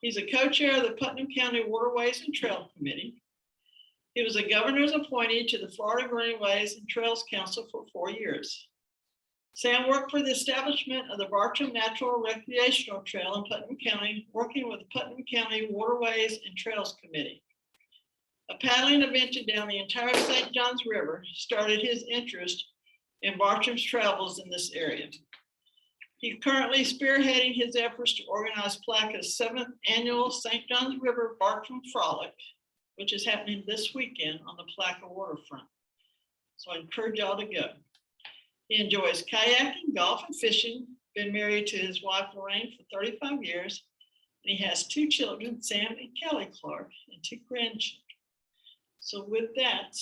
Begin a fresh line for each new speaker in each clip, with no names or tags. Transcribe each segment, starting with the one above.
He's a co-chair of the Putnam County Waterways and Trail Committee. He was a governor's appointee to the Florida Greenways and Trails Council for 4 years. Sam worked for the establishment of the Bartram Natural Recreational Trail in Putnam County, working with the Putnam County Waterways and Trails Committee. A paddling adventure down the entire St. Johns River started his interest in Bartram's travels in this area. He's currently spearheading his efforts to organize PLACA's 7th annual St. Johns River Bartram Frolic, which is happening this weekend on the PLACA waterfront. So I encourage y'all to go. He enjoys kayaking, golf, and fishing, been married to his wife, Lorraine, for 35 years. And he has 2 children, Sam and Kelly Clark, and 2 grandchildren. So with that.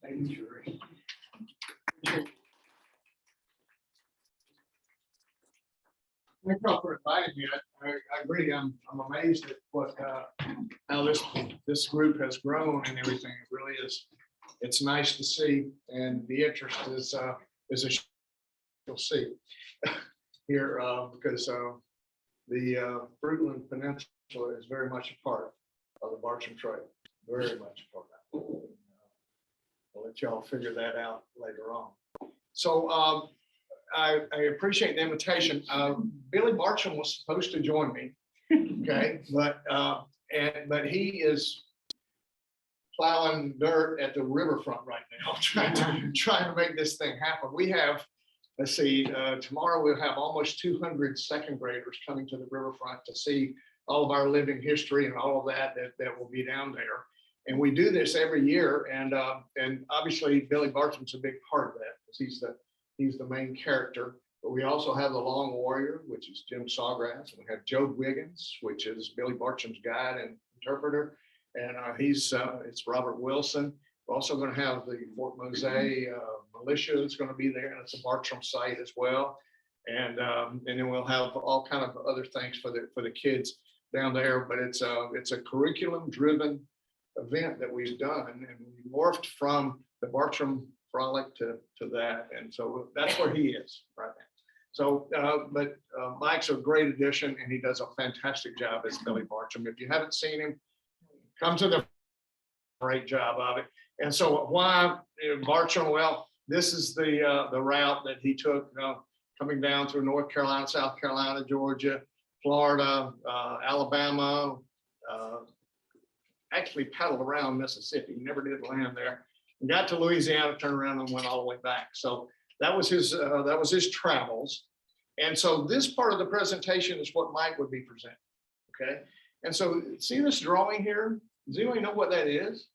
Thank you, Sherry. Thank you all for inviting me. I agree. I'm amazed at what how this group has grown and everything. It really is. It's nice to see, and the interest is you'll see here because the Fruitland Peninsula is very much a part of the Bartram Trail. Very much a part of it. I'll let y'all figure that out later on. So I appreciate the invitation. Billy Bartram was supposed to join me, okay, but he is plowing dirt at the riverfront right now, trying to make this thing happen. We have, let's see, tomorrow we'll have almost 200 second graders coming to the riverfront to see all of our living history and all of that will be down there. And we do this every year, and obviously Billy Bartram's a big part of that because he's the main character. But we also have the Long Warrior, which is Jim Sawgrass, and we have Joe Wiggins, which is Billy Bartram's guide and interpreter, and it's Robert Wilson. We're also going to have the Fort Mose militia that's going to be there, and it's a Bartram site as well. And then we'll have all kind of other things for the kids down there. But it's a curriculum-driven event that we've done, and we morphed from the Bartram Frolic to that, and so that's where he is right now. So, but Mike's a great addition, and he does a fantastic job as Billy Bartram. If you haven't seen him, come to the great job of it. And so, why Bartram? Well, this is the route that he took coming down through North Carolina, South Carolina, Georgia, Florida, Alabama. Actually paddled around Mississippi. He never did land there. He got to Louisiana, turned around, and went all the way back. So that was his travels. And so this part of the presentation is what Mike would be presenting. Okay. And so see this drawing here? Does anybody know what that is?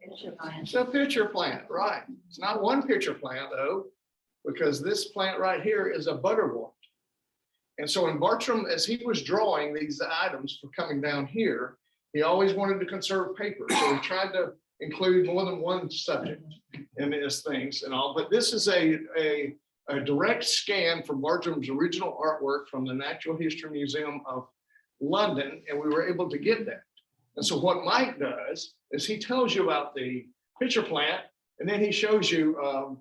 It's a pitcher plant, right? It's not one pitcher plant though, because this plant right here is a butterwort. And so in Bartram, as he was drawing these items for coming down here, he always wanted to conserve paper, so he tried to include more than one subject in his things and all. But this is a direct scan from Bartram's original artwork from the Natural History Museum of London, and we were able to get that. And so what Mike does is he tells you about the pitcher plant, and then he shows you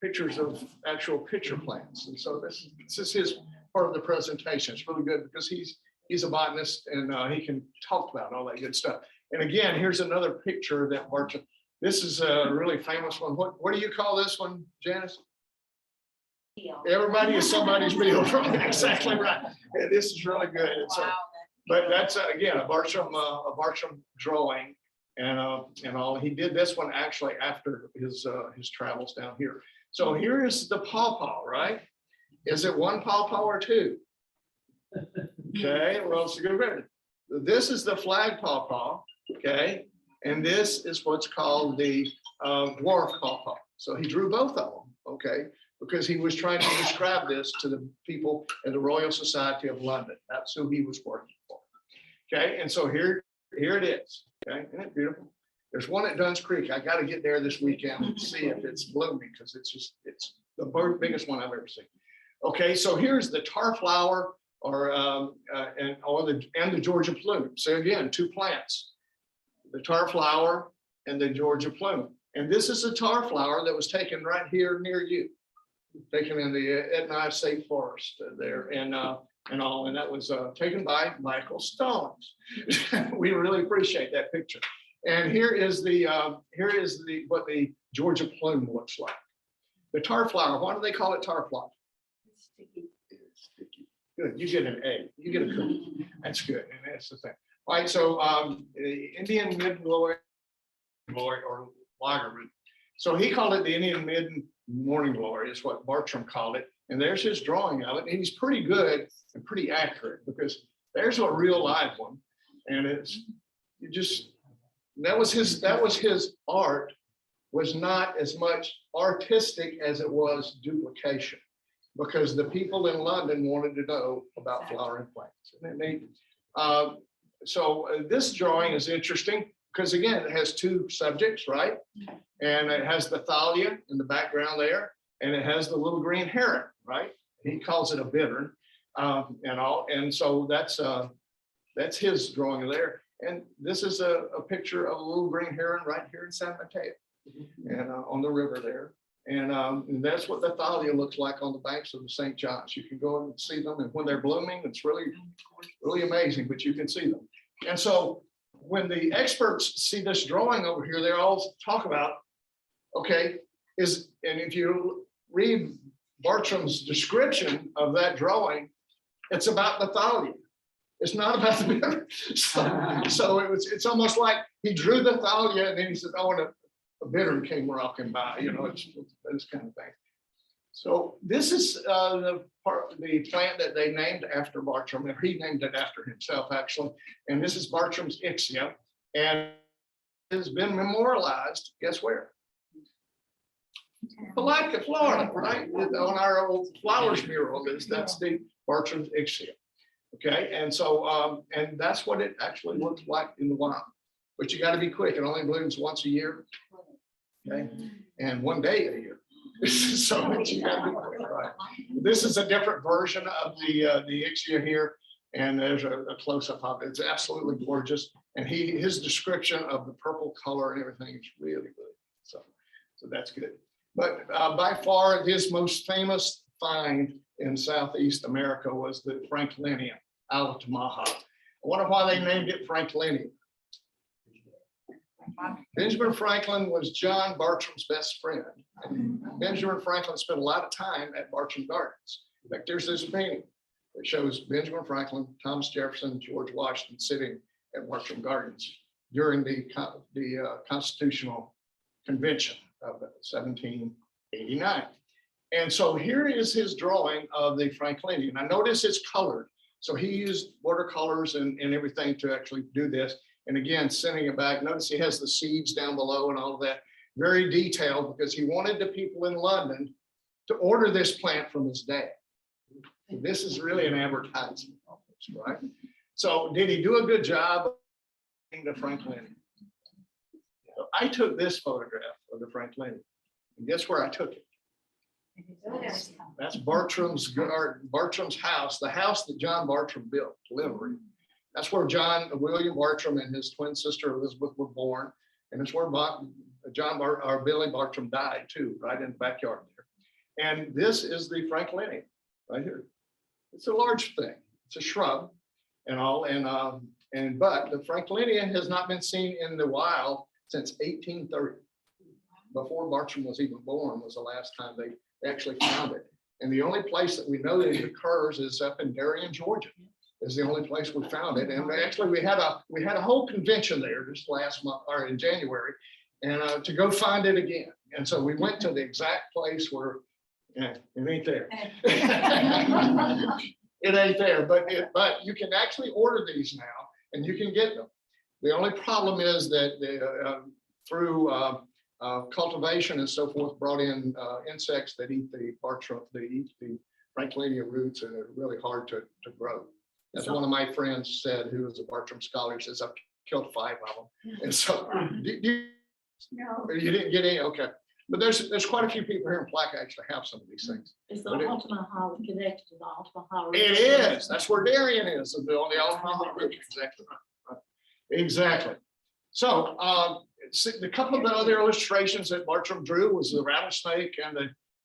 pictures of actual pitcher plants. And so this is his part of the presentation. It's really good because he's a botanist, and he can talk about all that good stuff. And again, here's another picture that Bartram. This is a really famous one. What do you call this one, Janice? Everybody is somebody's field. Exactly right. Yeah, this is really good. Wow, but that's again a Bartram drawing, and all. He did this one actually after his travels down here. So here is the pawpaw, right? Is it one pawpaw or two? Okay, well, it's a good record. This is the flag pawpaw, okay, and this is what's called the dwarf pawpaw. So he drew both of them, okay, because he was trying to describe this to the people in the Royal Society of London. That's who he was working for. Okay, and so here it is. Okay, isn't it beautiful? There's one at Dunn's Creek. I got to get there this weekend and see if it's blooming because it's the biggest one I've ever seen. Okay, so here's the tar flower and the Georgia plume. So again, two plants, the tar flower and the Georgia plume. And this is a tar flower that was taken right here near you, taken in the Etna State Forest there. And and all, and that was taken by Michael Stones. We really appreciate that picture. And here is the what the Georgia plume looks like. The tar flower. Why do they call it tar flower?
It's sticky.
It's sticky. Good. You get an A. You get a cookie. That's good. And that's the thing. All right. So Indian mid glory or lagerman. So he called it the Indian mid morning glory is what Bartram called it. And there's his drawing of it. And he's pretty good and pretty accurate because there's a real live one. And it's you just that was his art was not as much artistic as it was duplication, because the people in London wanted to know about flowering plants. Isn't it neat? So this drawing is interesting because again, it has two subjects, right? And it has the thalia in the background there, and it has the little green heron, right? He calls it a bittern, and all. And so that's his drawing there. And this is a picture of a little green heron right here in San Mateo, and on the river there. And that's what the thalia looks like on the banks of the St. John's. You can go and see them, and when they're blooming, it's really, really amazing, but you can see them. And so when the experts see this drawing over here, they all talk about, okay, and if you read Bartram's description of that drawing, it's about the thalia. It's not about the bitter. So it's almost like he drew the thalia and then he said, oh, and a bittern came rocking by, it's this kind of thing. So this is the plant that they named after Bartram, and he named it after himself actually. And this is Bartram's Ixia, and it has been memorialized, guess where? Palatka, Florida, right? On our old flowers mural, that's the Bartram's Ixia. Okay, and so and that's what it actually looks like in the wild. But you got to be quick. It only blooms once a year. Okay, and one day a year. So you got to be quick, right? This is a different version of the Ixia here, and there's a close up of it. It's absolutely gorgeous, and his description of the purple color and everything is really good. So that's good. But by far, his most famous find in Southeast America was the Franklinium out of Tamaha. I wonder why they named it Franklinium. Benjamin Franklin was John Bartram's best friend. And Benjamin Franklin spent a lot of time at Bartram Gardens. In fact, there's this painting that shows Benjamin Franklin, Thomas Jefferson, George Washington sitting at Bartram Gardens during the Constitutional Convention of 1789. And so here is his drawing of the Franklinium. Now notice it's colored. So he used watercolors and everything to actually do this. And again, sending it back. Notice he has the seeds down below and all of that. Very detailed because he wanted the people in London to order this plant from his dad. So this is really an advertisement, right? So did he do a good job of the Franklinium? So I took this photograph of the Franklinium. And guess where I took it? That's Bartram's house, the house that John Bartram built, literally. That's where William Bartram and his twin sister Elizabeth were born, and it's where Billy Bartram died too, right in the backyard there. And this is the Franklinium right here. It's a large thing. It's a shrub and all, but the Franklinium has not been seen in the wild since 1830. Before Bartram was even born was the last time they actually found it. And the only place that we know that it occurs is up in Darien, Georgia. Is the only place we found it. And actually we had a whole convention there just last month or in January, and to go find it again. And so we went to the exact place where it ain't there. It ain't there, but you can actually order these now and you can get them. The only problem is that through cultivation and so forth brought in insects that eat the Franklinia roots, and they're really hard to grow. As one of my friends said, who was a Bartram scholar, says I've killed 5 of them. And so you didn't get any, okay. But there's quite a few people here in Plaque actually have some of these things.
Is the Altamont Hall connected to the Altamont Hall?
It is. That's where Darien is, on the Altamont Hall River. Exactly. Right. Exactly. So a couple of the other illustrations that Bartram drew was the rattlesnake and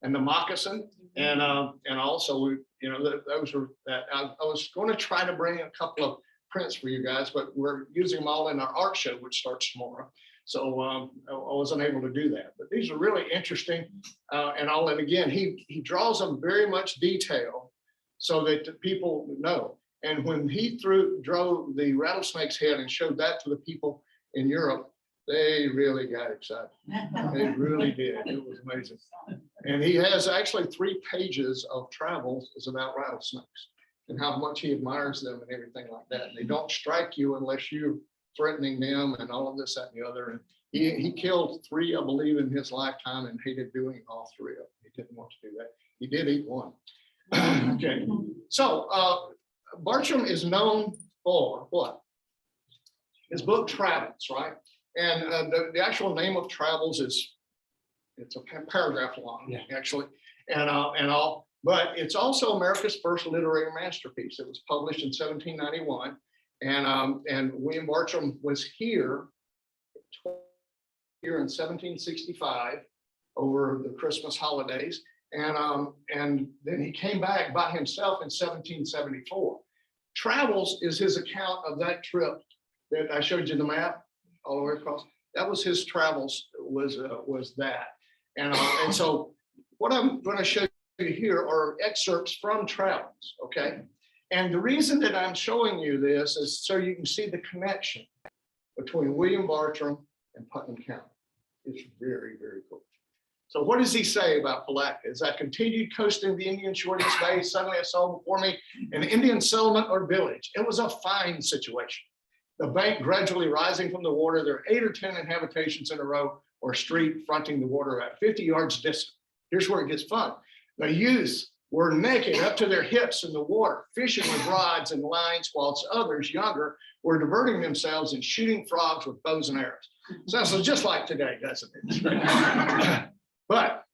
and the moccasin. And also we, those were that I was going to try to bring a couple of prints for you guys, but we're using them all in our art show, which starts tomorrow. So I wasn't able to do that, but these are really interesting. And again, he draws them very much detail so that the people know. And when he drove the rattlesnake's head and showed that to the people in Europe, they really got excited. They really did. It was amazing. And he has actually 3 pages of travels is about rattlesnakes and how much he admires them and everything like that. And they don't strike you unless you're threatening them and all of this, that, and the other. And he killed 3, I believe, in his lifetime and hated doing all 3 of them. He didn't want to do that. He did eat 1. Okay. So Bartram is known for what? His book Travels, right? And the actual name of Travels it's a paragraph long, actually, and all. But it's also America's first literary masterpiece. It was published in 1791, and William Bartram was here in 1765 over the Christmas holidays, and then he came back by himself in 1774. Travels is his account of that trip that I showed you the map all the way across. That was his travels. Was that, and so what I'm going to show you here are excerpts from Travels. Okay, and the reason that I'm showing you this is so you can see the connection between William Bartram and Putnam County. It's very, very cool. So what does he say about Palatka? As I continued coasting the Indian shore this day, suddenly I saw before me an Indian settlement or village. It was a fine situation. The bank gradually rising from the water, there are 8 or 10 habitations in a row or street fronting the water at 50 yards distant. Here's where it gets fun. The youths were naked up to their hips in the water, fishing with rods and lines, whilst others, younger, were diverting themselves and shooting frogs with bows and arrows. Sounds just like today, doesn't it? But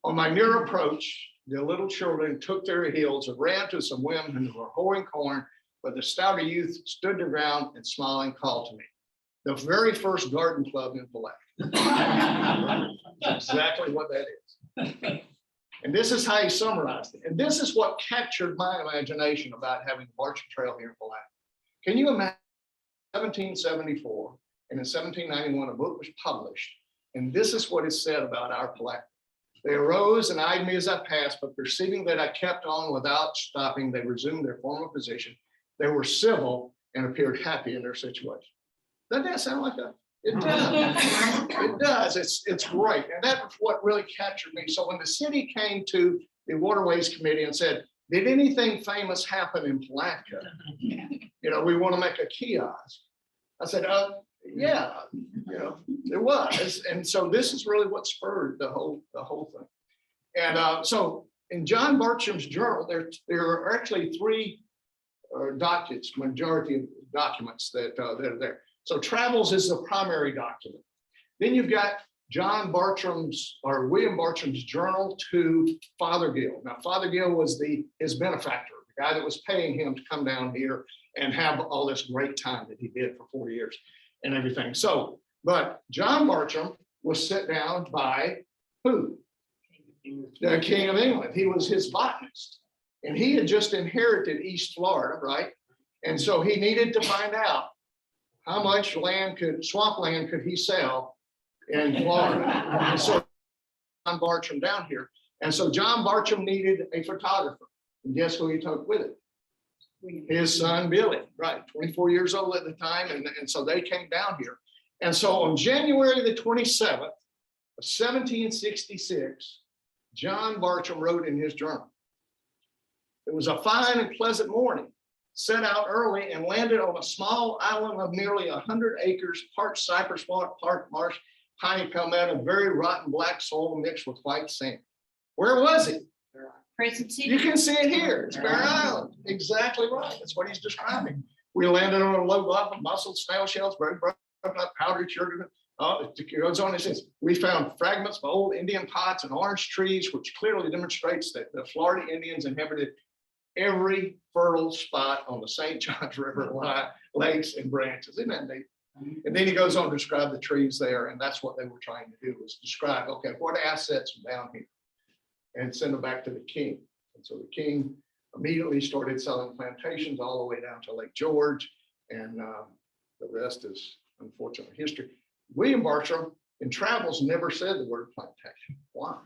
on my near approach, the little children took their heels and ran to some women who were hoeing corn, but the stouter youth stood their ground and smiling called to me. The very first garden club in Palatka. Exactly what that is. And this is how he summarized it. And this is what captured my imagination about having the Bartram Trail here in Palatka. Can you imagine 1774 and in 1791 a book was published, and this is what is said about our Palatka. They arose and eyed me as I passed, but perceiving that I kept on without stopping, they resumed their former position. They were civil and appeared happy in their situation. Doesn't that sound like that? It does. It does. It's great. And that's what really captured me. So when the city came to the Waterways Committee and said, did anything famous happen in Palatka? We want to make a kiosk. I said, yeah, there was. And so this is really what spurred the whole thing. And so in John Bartram's journal, there are actually 3 documents, majority of documents that are there. So Travels is the primary document. Then you've got William Bartram's journal to Fothergill. Now, Fothergill was his benefactor, the guy that was paying him to come down here and have all this great time that he did for 40 years and everything. So, but John Bartram was set down by who? The King of England. He was his botanist. And he had just inherited East Florida, right? And so he needed to find out how much swampland could he sell in Florida. And so John Bartram down here. And so John Bartram needed a photographer. And guess who he took with it? His son, Billy, right? 24 years old at the time. And so they came down here. And so on January the 27th of 1766, John Bartram wrote in his journal, it was a fine and pleasant morning, set out early and landed on a small island of nearly 100 acres, part cypress swamp, part marsh, piney palmetto, very rotten black soil mixed with white sand. Where was it?
Crescent City.
You can see it here. It's Bear Island. Exactly right. That's what he's describing. We landed on a low bluff of mussels, snail shells, broken up powdered sugar. It goes on and says, we found fragments of old Indian pots and orange trees, which clearly demonstrates that the Florida Indians inhabited every fertile spot on the St. Johns River, lakes and branches. Isn't that neat? And then he goes on to describe the trees there, and that's what they were trying to do, was describe, okay, what assets are down here? and send them back to the king. And so the king immediately started selling plantations all the way down to Lake George, and the rest is unfortunately history. William Bartram in travels never said the word plantation. Why?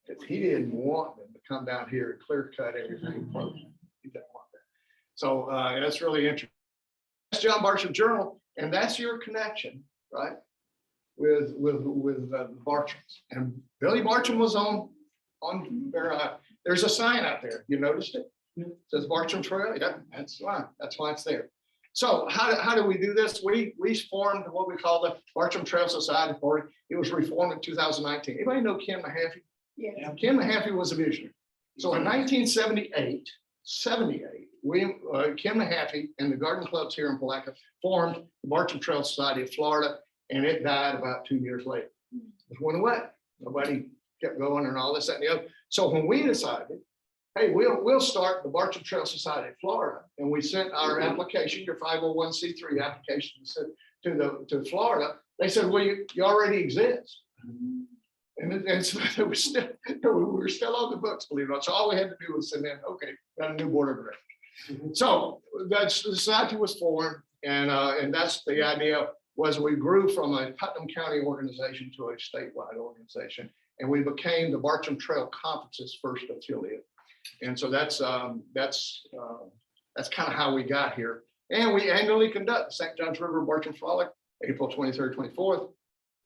Because he didn't want them to come down here and clear cut everything. He didn't want that. So that's really interesting. That's John Bartram Journal, and that's your connection, right? With the Bartrams. And Billy Bartram was on there. There's a sign out there. You noticed it? It says Bartram Trail. Yeah, that's why. That's why it's there. So how do we do this? We formed what we call the Bartram Trail Society Party. It was reformed in 2019. Anybody know Ken Mahaffey?
Yeah.
Ken Mahaffey was a visionary. So in 1978, Ken Mahaffey and the garden clubs here in Palatka formed the Bartram Trail Society of Florida, and it died about 2 years later. It went away. Nobody kept going and all this, that, and the other. So when we decided, hey, we'll start the Bartram Trail Society of Florida, and we sent our application, your 501c3 application to Florida, they said, well, you already exist. And so we were still on the books, believe it or not. So all we had to do was send in, okay, got a new board of directors. So that's the society was formed, and that's the idea was we grew from a Putnam County organization to a statewide organization, and we became the Bartram Trail Conference's first affiliate. And so that's kind of how we got here. And we annually conduct the St. Johns River Bartram Frolic, April 23rd, 24th.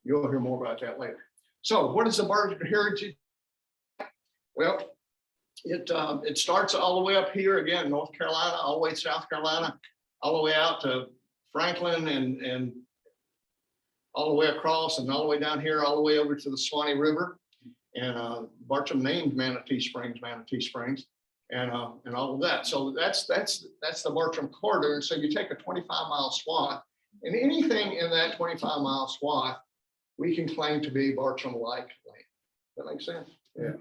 You'll hear more about that later. So what is the Bartram Heritage? Well, it starts all the way up here again, North Carolina, all the way to South Carolina, all the way out to Franklin and all the way across and all the way down here, all the way over to the Swanee River. And Bartram named Manatee Springs, and all of that. So that's the Bartram corridor. And so you take a 25-mile swath, and anything in that 25-mile swath, we can claim to be Bartram-like land. That makes sense? Yeah.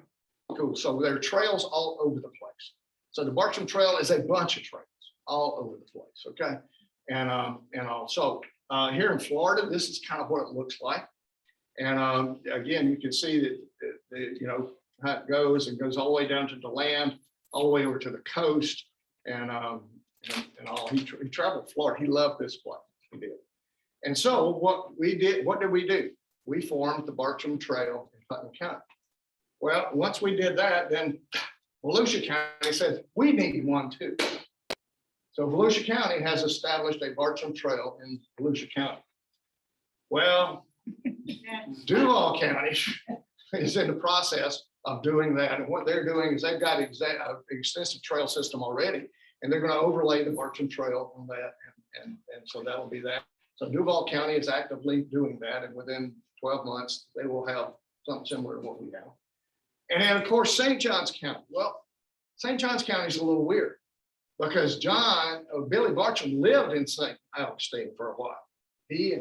Cool. So there are trails all over the place. So the Bartram Trail is a bunch of trails all over the place. Okay. And also here in Florida, this is kind of what it looks like. And again, you can see that you know how it goes and goes all the way down to the land, all the way over to the coast, and all. He traveled Florida. He loved this place. He did. And so what did we do? We formed the Bartram Trail in Putnam County. Well, once we did that, then Volusia County said we need one too. So Volusia County has established a Bartram Trail in Volusia County. Well, Duval County is in the process of doing that. And what they're doing is they've got an extensive trail system already, and they're going to overlay the Bartram Trail on that. And so that'll be that. So Duval County is actively doing that. And within 12 months, they will have something similar to what we have. And then, of course, St. Johns County. Well, St. Johns County is a little weird because Billy Bartram lived in St. Augustine for a while. He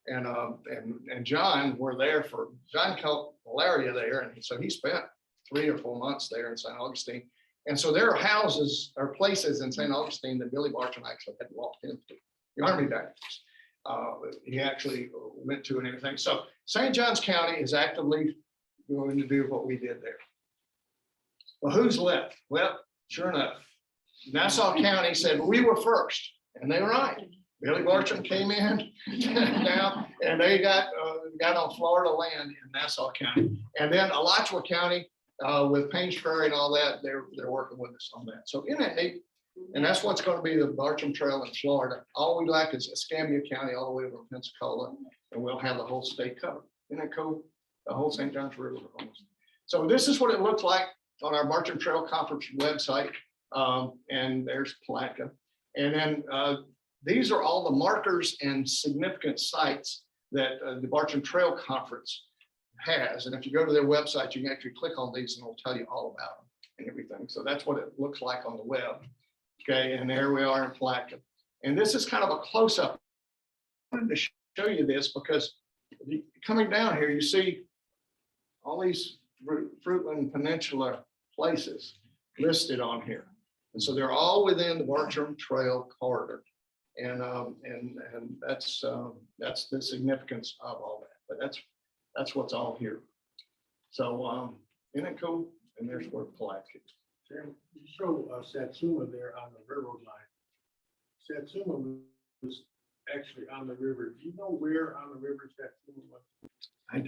and John were there John caught malaria there. And so he spent 3 or 4 months there in St. Augustine. And so there are houses or places in St. Augustine that Billy Bartram actually had walked into. The Army Diaries. He actually went to and everything. So St. Johns County is actively going to do what we did there. Well, who's left? Well, sure enough, Nassau County said we were first, and they were right. Billy Bartram came in now, and they got on Florida land in Nassau County, and then Alachua County with Paynes Ferry and all that. They're working with us on that. So isn't that neat? And that's what's going to be the Bartram Trail in Florida. All we lack is Escambia County all the way over to Pensacola, and we'll have the whole state covered. Isn't that cool? The whole St. Johns River almost. So this is what it looks like on our Bartram Trail Conference website. And there's Palatka. And then these are all the markers and significant sites that the Bartram Trail Conference has. And if you go to their website, you can actually click on these and it'll tell you all about them and everything. So that's what it looks like on the web. Okay, and there we are in Palatka. And this is kind of a close-up. I wanted to show you this because coming down here, you see all these Fruitland Peninsula places listed on here. And so they're all within the Bartram Trail corridor. And that's the significance of all that. But that's what's all here. So Isn't that cool? And there's where Pulaski.
Chairman, you show Satsuma there on the railroad line. Satsuma was actually on the river. Do you know where on the river Satsuma was?
I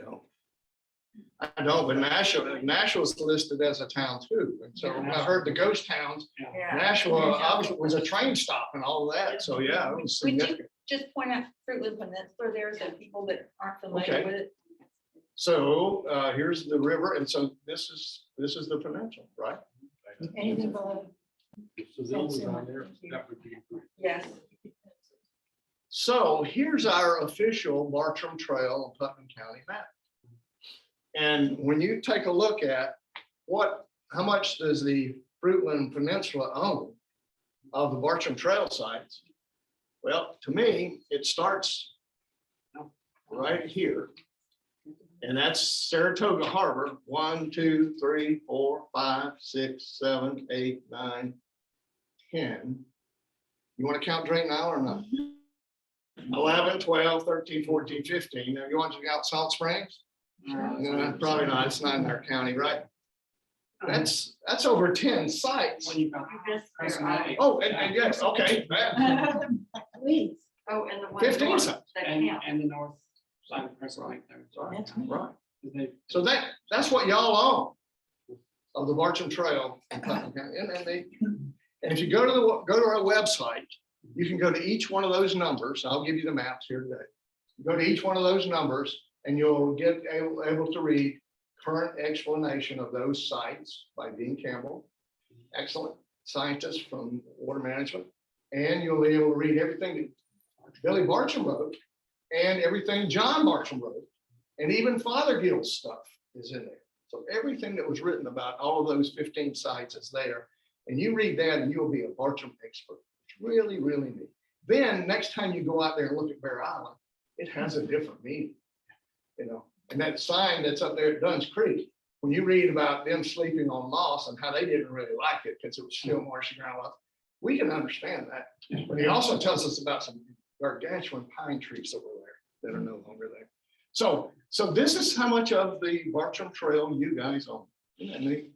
don't, but Nashua is listed as a town too. And so when I heard the ghost towns,
Yeah.
Nashua obviously was a train stop and all of that. So yeah, it was
Would you
significant.
just point out Fruit Loop Peninsula there so people that aren't familiar
Okay.
with it?
So here's the river. And so this is the peninsula, right?
Anything below?
So that was on there. That would be good.
Yes.
So here's our official Bartram Trail and Putnam County map. And when you take a look at how much does the Fruitland Peninsula own of the Bartram Trail sites? Well, to me, it starts right here. And that's Saratoga Harbor, 1, 2, 3, 4, 5, 6, 7, 8, 9, 10. You want to count Drayton Island or not? 11, 12, 13, 14, 15. Now you want to count Salt Springs? No, probably not. It's not in our county, right? That's over 10 sites. Oh, and yes, okay.
Please.
Oh, and the one.
15
north,
sites.
that
And,
count.
and the north side of Crescent Lake there.
That's me.
Right.
They-
So that's what y'all own of the Bartram Trail in Putnam County. And if you go to our website, you can go to each one of those numbers. I'll give you the maps here today. Go to each one of those numbers and you'll get able to read current explanation of those sites by Dean Campbell, excellent scientist from water management. And you'll be able to read everything that Billy Bartram wrote and everything John Bartram wrote. And even Fothergill's stuff is in there. So everything that was written about all of those 15 sites is there. And you read that and you'll be a Bartram expert. It's really, really neat. Then next time you go out there and look at Bear Island, it has a different meaning. And that sign that's up there at Dunn's Creek, when you read about them sleeping on moss and how they didn't really like it because it was still marshy ground, we can understand that. But he also tells us about some gargantuan pine trees that were there that are no longer there. So this is how much of the Bartram Trail you guys own. Isn't that neat?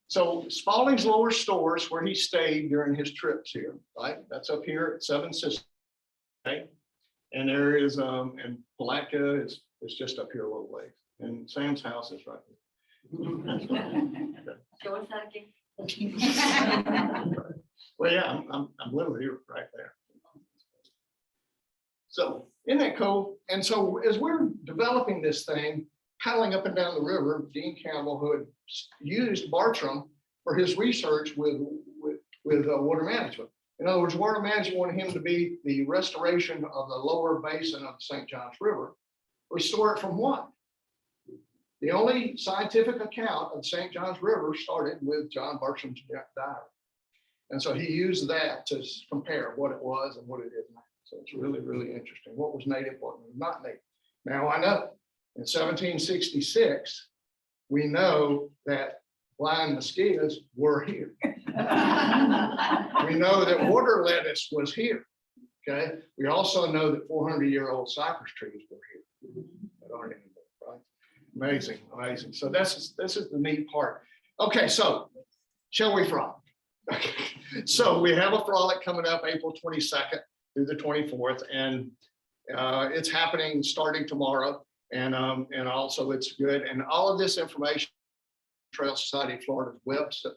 So Spalding's Lower Stores, where he stayed during his trips here, right? That's up here at Seven Sisters. Okay. And there is, and Palatka is just up here a little ways. And Sam's house is right there.
Show us that again.
Well, yeah, I'm literally right there. So isn't that cool? And so as we're developing this thing, paddling up and down the river, Dean Campbell, who had used Bartram for his research with water management. In other words, water management wanted him to be the restoration of the lower basin of the St. Johns River. Restore it from what? The only scientific account of the St. Johns River started with John Bartram's diary. And so he used that to compare what it was and what it is now. So it's really, really interesting. What was native, what was not native. Now I know in 1766, we know that blind mosquitoes were here. We know that water lettuce was here. Okay. We also know that 400-year-old cypress trees were here that aren't anymore, right? Amazing, amazing. So this is the neat part. Okay, so shall we frolic? So we have a frolic coming up April 22nd through the 24th, and it's happening starting tomorrow. And also it's good. And all of this information, Trail Society of Florida's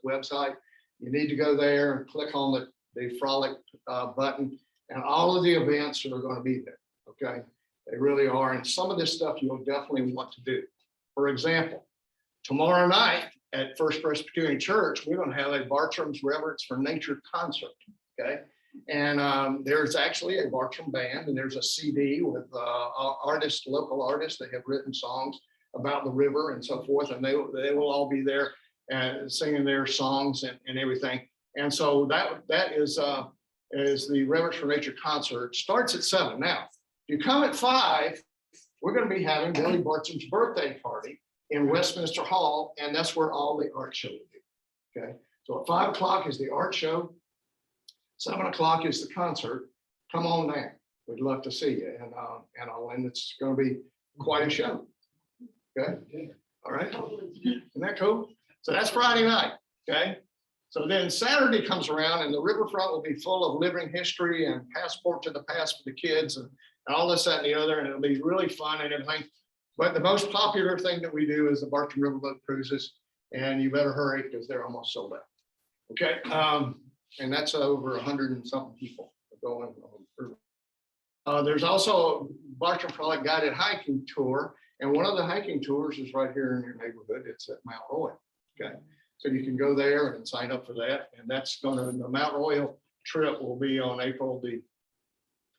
website, you need to go there and click on the frolic button, and all of the events are going to be there. Okay, they really are. And some of this stuff you'll definitely want to do. For example, tomorrow night at First Presbyterian Church, we're going to have a Bartram's Reverence for Nature concert. Okay. And there's actually a Bartram band, and there's a CD with local artists that have written songs about the river and so forth, and they will all be there and singing their songs and everything. And so that is the Reverence for Nature concert. Starts at 7. Now, if you come at 5, we're going to be having Billy Bartram's birthday party in Westminster Hall, and that's where all the art show will be. Okay, so at 5 o'clock is the art show. 7 o'clock is the concert. Come on down. We'd love to see you. And it's going to be quite a show. Okay. All right. Isn't that cool? So that's Friday night, okay? So then Saturday comes around and the riverfront will be full of living history and passport to the past for the kids and all this, that, and the other, and it'll be really fun and everything. But the most popular thing that we do is the Bartram Riverboat Cruises, and you better hurry because they're almost sold out. Okay, and that's over 100 and something people going on. There's also a Bartram Frolic guided hiking tour, and one of the hiking tours is right here in your neighborhood. It's at Mount Royal. Okay, so you can go there and sign up for that, and that's going to, the Mount Royal trip will be on April the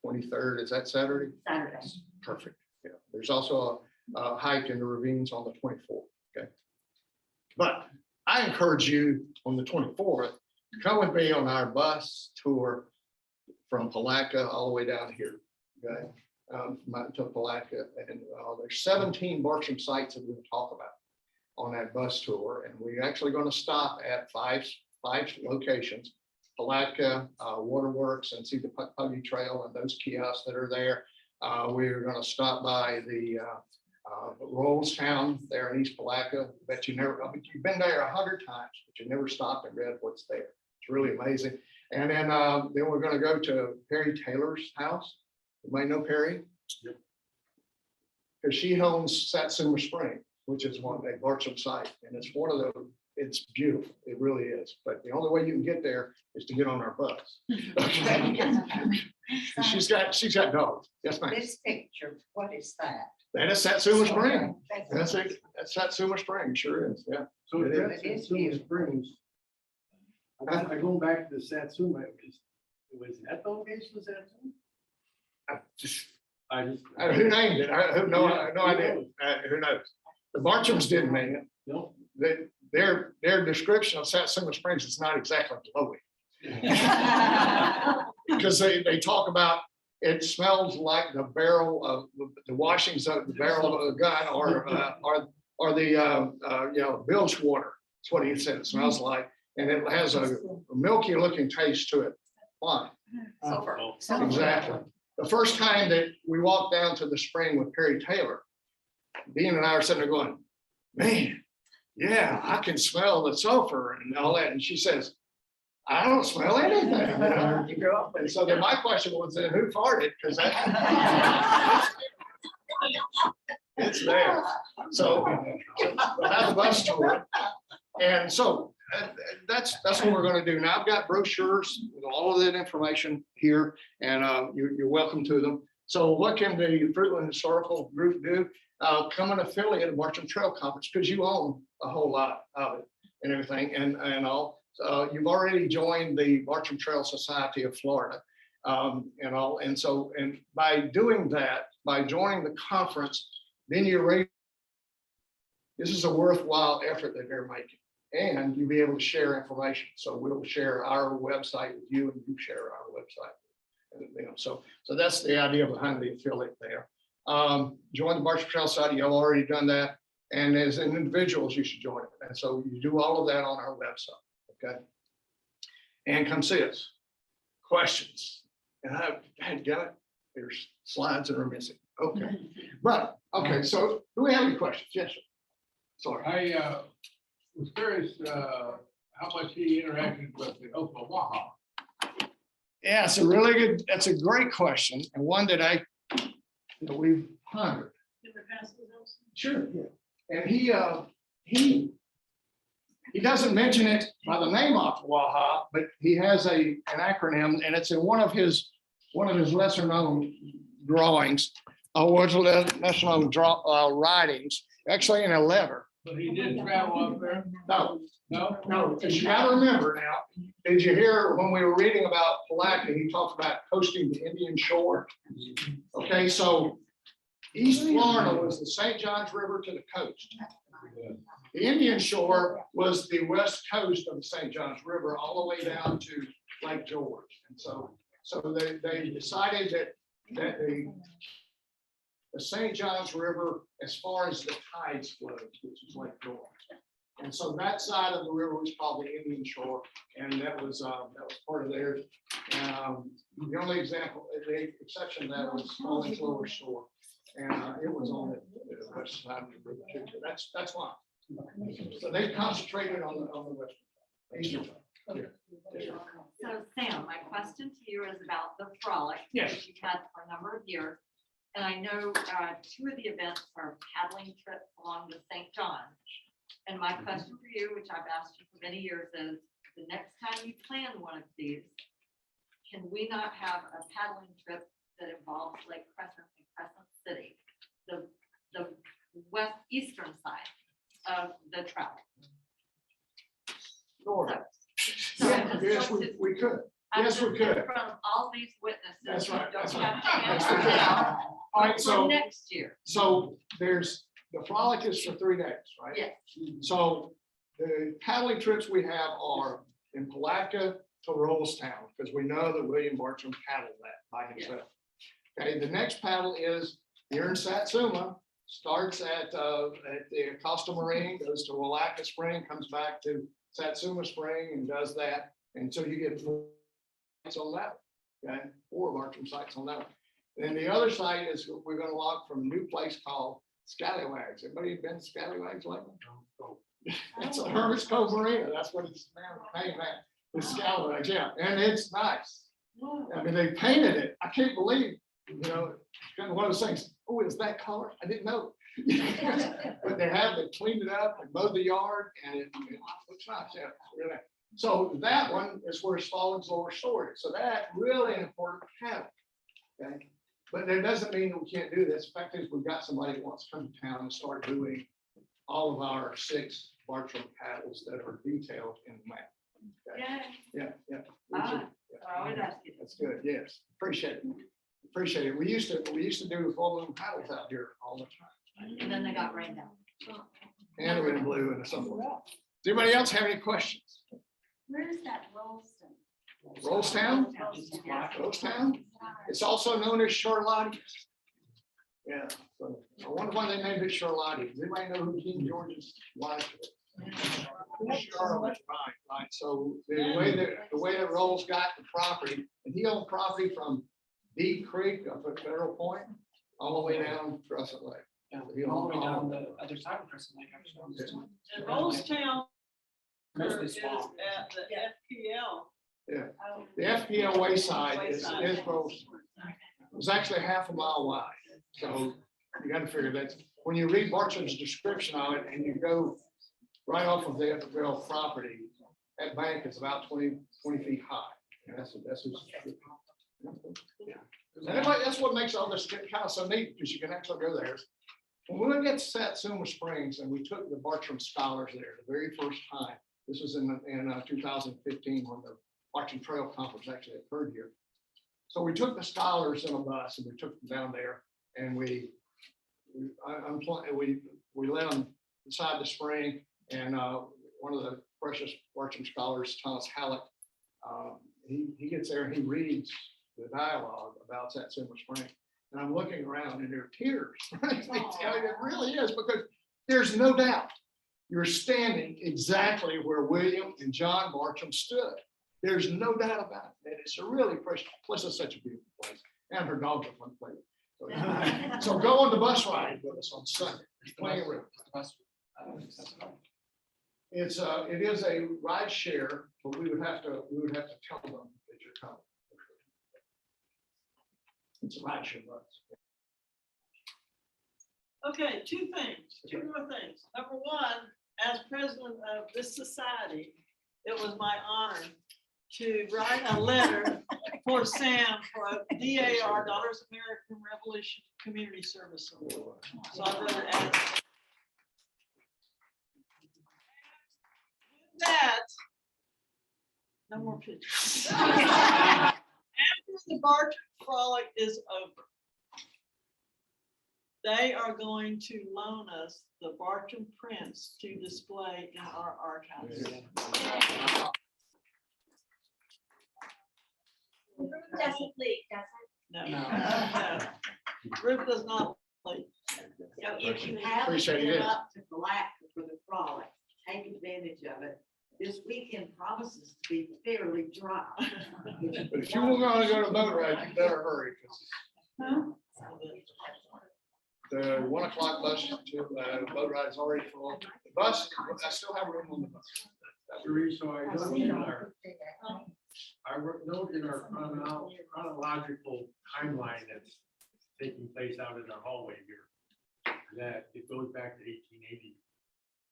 23rd. Is that Saturday?
Saturday.
Perfect. Yeah, there's also a hike in the ravines on the 24th. Okay, but I encourage you on the 24th to come with me on our bus tour from Palatka all the way down here. Okay, to Palatka, and there's 17 Bartram sites that we'll talk about on that bus tour, and we're actually going to stop at five locations: Palatka, Waterworks, and see the Puggy Trail and those kiosks that are there. We're going to stop by the Rollstown there in East Palatka. Bet you never, I mean, you've been there 100 times, but you never stopped and read what's there. It's really amazing. And then we're going to go to Perry Taylor's house. You might know Perry, because she owns Satsuma Spring, which is one a Bartram site, and it's one of the. It's beautiful. It really is. But the only way you can get there is to get on our bus. Okay. she's got dogs. Yes, ma'am.
This picture, what is that?
That is Satsuma Spring.
Okay,
That's it. That's Satsuma Spring. Sure is. Yeah.
So
It
that's
is.
Satsuma Springs. I go back to the Satsuma, was that the location of Satsuma?
Who named it? No idea. Who knows? The Bartrams didn't name it.
No.
Their description of Satsuma Springs is not exactly glowing. Because they talk about it smells like the barrel of the washings of the barrel of a gun or the bilge water. That's what he said it smells like, and it has a milky looking taste to it. Why?
Sulfur.
Exactly. The first time that we walked down to the spring with Perry Taylor, Dean and I are sitting there going, man, yeah, I can smell the sulfur and all that. And she says, I don't smell anything. You know? And so then my question was, then who farted? Because it's there. So we'll have a bus tour. And so that's what we're going to do. Now I've got brochures with all of that information here, and you're welcome to them. So what can the Fruitland Historical Group do? Come an affiliate of Bartram Trail Conference, because you own a whole lot of it and everything, and all. You've already joined the Bartram Trail Society of Florida, and all. And so, and by doing that, by joining the conference, then you're ready. This is a worthwhile effort that they're making, and you'll be able to share information. So we'll share our website with you, and you share our website. And, you know, so that's the idea behind the affiliate there. Join the Bartram Trail Society. You've already done that, and as individuals, you should join it. And so you do all of that on our website. Okay. And come see us. Questions? And I've got it. There's slides that are missing. Okay. But okay, so do we have any questions? Yes, sir. Sorry.
I was curious how much he interacted with the Oklahoma.
Yeah, that's a great question, and one that we've pondered. Sure. Yeah. And he doesn't mention it by the name Oklawaha, but he has an acronym, and it's in one of his lesser known drawings, lesser known writings, actually in a letter.
But he did travel up there?
No, because you gotta remember now, did you hear when we were reading about Palatka, he talked about coasting the Indian shore? Okay, so East Florida was the St. Johns River to the coast. The Indian shore was the west coast of the St. Johns River, all the way down to Lake George. And so they decided that the St. Johns River, as far as the tides flowed, which is Lake George. And so that side of the river was called the Indian shore, and that was part of theirs. The only the exception of that was Smalling's lower shore, and it was on the west side of the river too. That's fine. So they concentrated on the western side, eastern side.
So Sam, my question to you is about the frolic.
Yes.
Which you've had for a number of years. And I know two of the events are paddling trips along the St. John. And my question for you, which I've asked you for many years, is the next time you plan one of these, can we not have a paddling trip that involves Lake Crescent and Crescent City? The west eastern side of the travel.
Sure.
So I
Yeah,
just
yes,
want to-
we could.
I'm
Yes, we
just
could.
In front of all these witnesses.
That's right,
You don't
that's
have
right.
to
Yes,
answer
we could.
now.
All right,
For
so,
next year.
so there's, the frolic is for 3 days, right?
Yes.
So the paddling trips we have are in Palatka to Rollstown, because we know that William Bartram paddled that by himself. Okay, the next paddle is here in Satsuma, starts at the Costa Marine, goes to Walaka Spring, comes back to Satsuma Spring and does that. And so you get 4 sites on that, okay, 4 Bartram sites on that one. And the other site is, we're gonna walk from a new place called Scallywags. Everybody been to Scallywags lately? It's a Hermit's Cove Marina. That's what it's named at. The Scallywags, yeah, and it's nice. I mean, they painted it. I can't believe, you know, it's kind of one of those things. Oh, is that color? I didn't know. But they cleaned it up and mowed the yard, and it looks nice. Yeah, really. So that one is where Stallings Lower Shore is. So that's really an important paddle. Okay, but that doesn't mean that we can't do this. The fact is, we've got somebody that wants to come to town and start doing all of our 6 Bartram paddles that are detailed in the map. Okay?
Yeah.
Yeah.
Ah, I always ask you.
That's good. Yes, appreciate it. Appreciate it. We used to do full moon paddles out here all the time.
And then they got rained out.
And the wind blew and something. Does anybody else have any questions?
Where's that Rolston?
Rollstown? Rollstown? It's also known as Charlotte. Yeah, so I wonder why they named it Charlotte. Does anybody know who King George's wife is? Charlotte, right. So the way that Rolls got the property, and he owned property from Deep Creek up at Federal Point, all the way down Crescent Lake.
Yeah, all the way down the other side of Crescent Lake, actually.
And Rollstown
Mostly
is
swamp.
at the FPL.
The FPL wayside is Rolls. It's actually half a mile wide. So you got to figure that when you read Bartram's description of it and you go right off of the FPL property, that bank is about 20 feet high. And that's that's what makes all this kind of so neat, because you can actually go there. When we went to Satsuma Springs and we took the Bartram scholars there the very first time, this was in 2015 when the Bartram Trail Conference actually occurred here. So we took the scholars in a bus and we took them down there, and we let them inside the spring, and one of the precious Bartram scholars, Thomas Halleck, he gets there and he reads the dialogue about Satsuma Spring. And I'm looking around and there are tears. Right? It really is, because there's no doubt you're standing exactly where William and John Bartram stood. There's no doubt about it. And it's a really precious, plus it's such a beautiful place. And her dogs are fun to play with. So go on the bus ride with us on Sunday. There's plenty of room. It is a ride share, but we would have to tell them that you're coming. It's a ride share bus.
Okay, 2 more things. Number 1, as president of this society, it was my honor to write a letter for Sam for a DAR, Daughters of American Revolution Community Service Award. So I wrote it as that. No more pictures. After the Bartram Frolic is over, they are going to loan us the Bartram prints to display in our archives.
Doesn't leak, does
No,
No.
no. Ruth does not leak.
So if you haven't
Appreciate
been
it.
up to Palatka for the frolic, take advantage of it. This weekend promises to be fairly dry.
But if you were going to go to boat ride, you better hurry. The 1 o'clock bus to boat ride is already full. The bus, I still have room on the bus.
Sheree, so I note in our, note in our chronological timeline that's taking place out in our hallway here, that it goes back to 1880,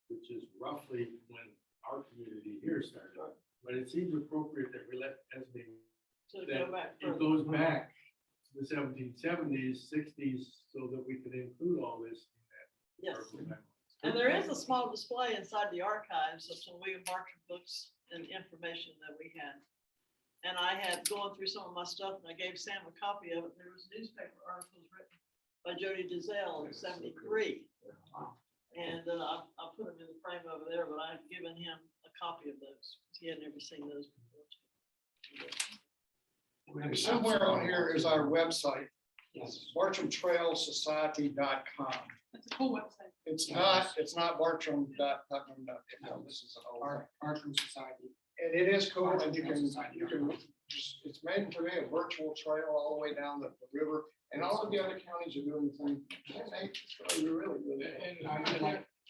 which is roughly when our community here started. But it seems appropriate that we let Esme,
So
that
go back
it
further.
goes back to the 1770s, 60s, so that we can include all this in that.
Yes.
historical timeline.
And there is a small display inside the archives of some William Bartram books and information that we had. And I had going through some of my stuff and I gave Sam a copy of it. There was newspaper articles written by Jody Dizelle in 73. And I put them in the frame over there, but I've given him a copy of those. He had never seen those before.
Somewhere on here is our website. It's BartramTrailSociety.com.
That's a cool website.
It's not Bartram.putnam.com. This is an old.
Bartram Society.
And it is cool, and you can, it's made to be a virtual trail all the way down the river, and all of the other counties are doing the same. It's really, really.
And I think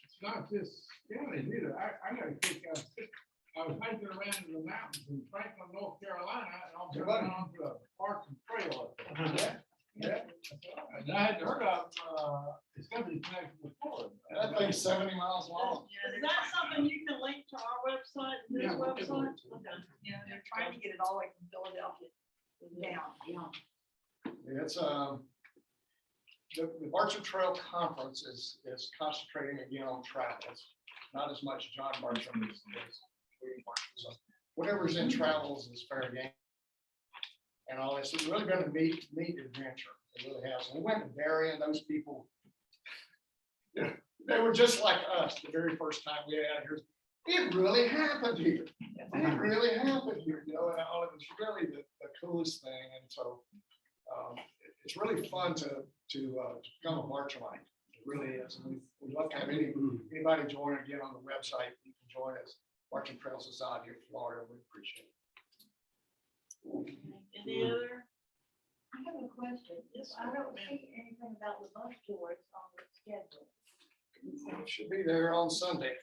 it's not just counties either. I gotta kick out. I was hiking around in the mountains in Franklin, North Carolina, and I was going on to a Bartram Trail up there.
Yeah,
And I hadn't heard of, Discovery Connection before.
that thing's 70 miles long.
Is that something you can link to our website, this
Yeah, we'll
website?
do
Okay.
Yeah, they're trying to get it all the way from Philadelphia down, yeah.
It's, the Bartram Trail Conference is concentrating again on travel. It's not as much John Bartram as William Bartram. So whatever's in travels is fair game. And all this, it's really been a neat adventure. It really has. We went to Darien, those people, they were just like us the very first time we had here. It really happened here. It really happened here, you know, and all it was really the coolest thing. And so it's really fun to become a Bartramite. It really is. And we'd love to have anybody join again on the website. You can join us, Bartram Trail Society of Florida. We appreciate it.
Any other?
I have a question.
Yes,
I don't
ma'am.
see anything about the bus tours on the schedule.
It should be there on Sunday.